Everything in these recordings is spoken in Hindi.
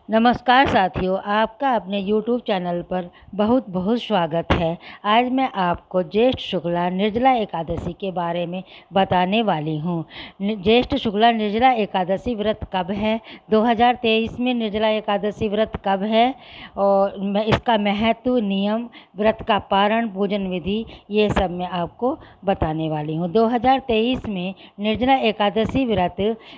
नमस्कार साथियों, आपका अपने YouTube चैनल पर बहुत बहुत स्वागत है। आज मैं आपको ज्येष्ठ शुक्ला निर्जला एकादशी के बारे में बताने वाली हूँ। ज्येष्ठ शुक्ला निर्जला एकादशी व्रत कब है, 2023 में निर्जला एकादशी व्रत कब है और इसका महत्व, नियम, व्रत का पारण, पूजन विधि, ये सब मैं आपको बताने वाली हूँ। 2023 में निर्जला एकादशी व्रत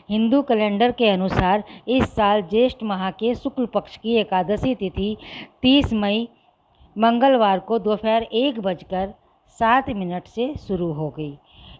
हिंदू कैलेंडर के अनुसार इस साल ज्येष्ठ माह के शुक्ल पक्ष की एकादशी तिथि 30 मई मंगलवार को दोपहर 1:07 से शुरू हो गई।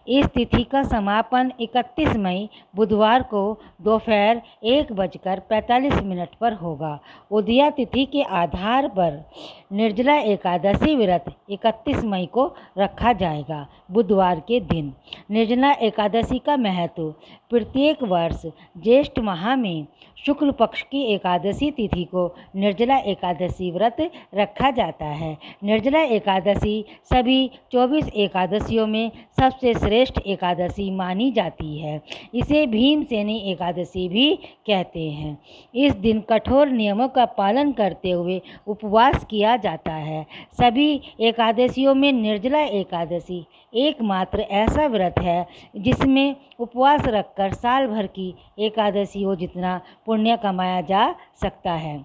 इस तिथि का समापन 31 मई बुधवार को दोपहर 1:45 पर होगा। उदया तिथि के आधार पर निर्जला एकादशी व्रत 31 मई को रखा जाएगा, बुधवार के दिन। निर्जला एकादशी का महत्व। प्रत्येक वर्ष ज्येष्ठ माह में शुक्ल पक्ष की एकादशी तिथि को निर्जला एकादशी व्रत रखा जाता है। निर्जला एकादशी सभी 24 एकादशियों में सबसे श्रेष्ठ एकादशी मानी जाती है। इसे भीमसेनी एकादशी भी कहते हैं। इस दिन कठोर नियमों का पालन करते हुए उपवास किया जाता है। सभी एकादशियों में निर्जला एकादशी एकमात्र ऐसा व्रत है जिसमें उपवास रखकर साल भर की एकादशियों जितना पुण्य कमाया जा सकता है।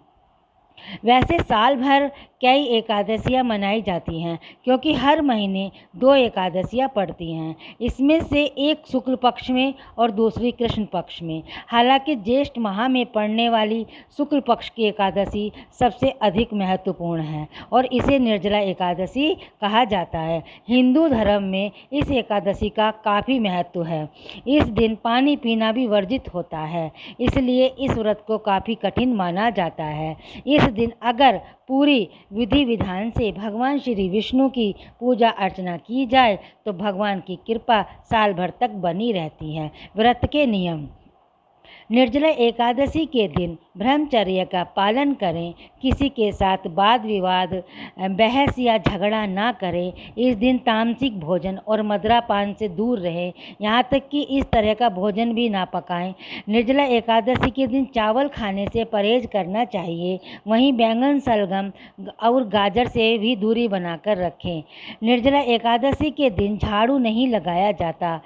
वैसे साल भर कई एकादशियाँ मनाई जाती हैं, क्योंकि हर महीने 2 एकादशियाँ पड़ती हैं। इसमें से एक शुक्ल पक्ष में और दूसरी कृष्ण पक्ष में। हालांकि ज्येष्ठ माह में पड़ने वाली शुक्ल पक्ष की एकादशी सबसे अधिक महत्वपूर्ण है और इसे निर्जला एकादशी कहा जाता है। हिंदू धर्म में इस एकादशी का काफ़ी महत्व है। इस दिन पानी पीना भी वर्जित होता है, इसलिए इस व्रत को काफ़ी कठिन माना जाता है। इस दिन अगर पूरी विधि विधान से भगवान श्री विष्णु की पूजा अर्चना की जाए तो भगवान की कृपा साल भर तक बनी रहती है। व्रत के नियम। निर्जला एकादशी के दिन ब्रह्मचर्य का पालन करें। किसी के साथ वाद विवाद, बहस या झगड़ा ना करें। इस दिन तामसिक भोजन और मदिरापान से दूर रहें, यहाँ तक कि इस तरह का भोजन भी ना पकाएं। निर्जला एकादशी के दिन चावल खाने से परहेज करना चाहिए। वहीं बैंगन, सलगम और गाजर से भी दूरी बनाकर रखें। निर्जला एकादशी के दिन झाड़ू नहीं लगाया जाता।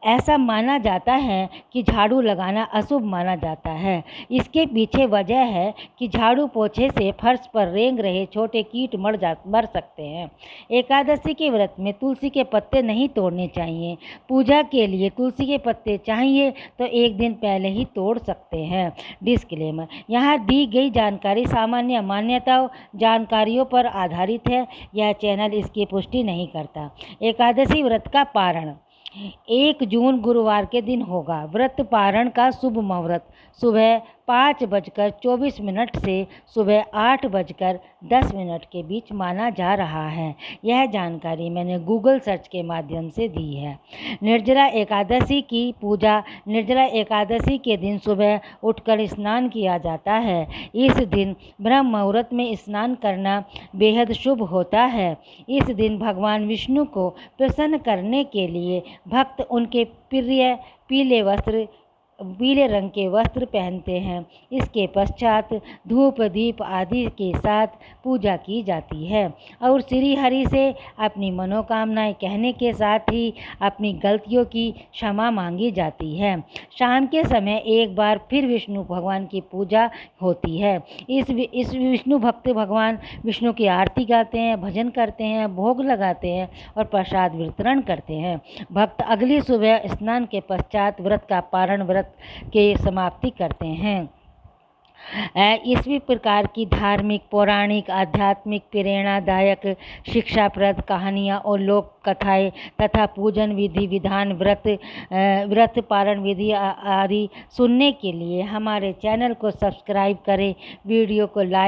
ऐसा माना जाता है कि झाड़ू लगाना अशुभ माना जाता है। इसके पीछे वजह है कि झाड़ू पोछे से फर्श पर रेंग रहे छोटे कीट मर सकते हैं। एकादशी के व्रत में तुलसी के पत्ते नहीं तोड़ने चाहिए। पूजा के लिए तुलसी के पत्ते चाहिए तो एक दिन पहले ही तोड़ सकते हैं। डिस्क्लेमर: यहाँ दी गई जानकारी सामान्य मान्यताओं, जानकारियों पर आधारित है। यह चैनल इसकी पुष्टि नहीं करता। एकादशी व्रत का पारण 1 जून गुरुवार के दिन होगा। व्रत पारण का शुभ मुहूर्त सुबह 5:24 से सुबह 8:10 के बीच माना जा रहा है। यह जानकारी मैंने गूगल सर्च के माध्यम से दी है। निर्जला एकादशी की पूजा। निर्जला एकादशी के दिन सुबह उठकर स्नान किया जाता है। इस दिन ब्रह्म मुहूर्त में स्नान करना बेहद शुभ होता है। इस दिन भगवान विष्णु को प्रसन्न करने के लिए भक्त उनके प्रिय पीले रंग के वस्त्र पहनते हैं। इसके पश्चात धूप दीप आदि के साथ पूजा की जाती है और श्री हरि से अपनी मनोकामनाएं कहने के साथ ही अपनी गलतियों की क्षमा मांगी जाती है। शाम के समय एक बार फिर विष्णु भगवान की पूजा होती है। इस विष्णु भक्त भगवान विष्णु की आरती गाते हैं, भजन करते हैं, भोग लगाते हैं और प्रसाद वितरण करते हैं। भक्त अगली सुबह स्नान के पश्चात व्रत का पारण व्रत के समाप्ति करते हैं। इसी प्रकार की धार्मिक, पौराणिक, आध्यात्मिक, प्रेरणादायक, शिक्षाप्रद कहानियाँ और लोक कथाएँ तथा पूजन विधि विधान, व्रत पारण विधि आदि सुनने के लिए हमारे चैनल को सब्सक्राइब करें। वीडियो को लाइक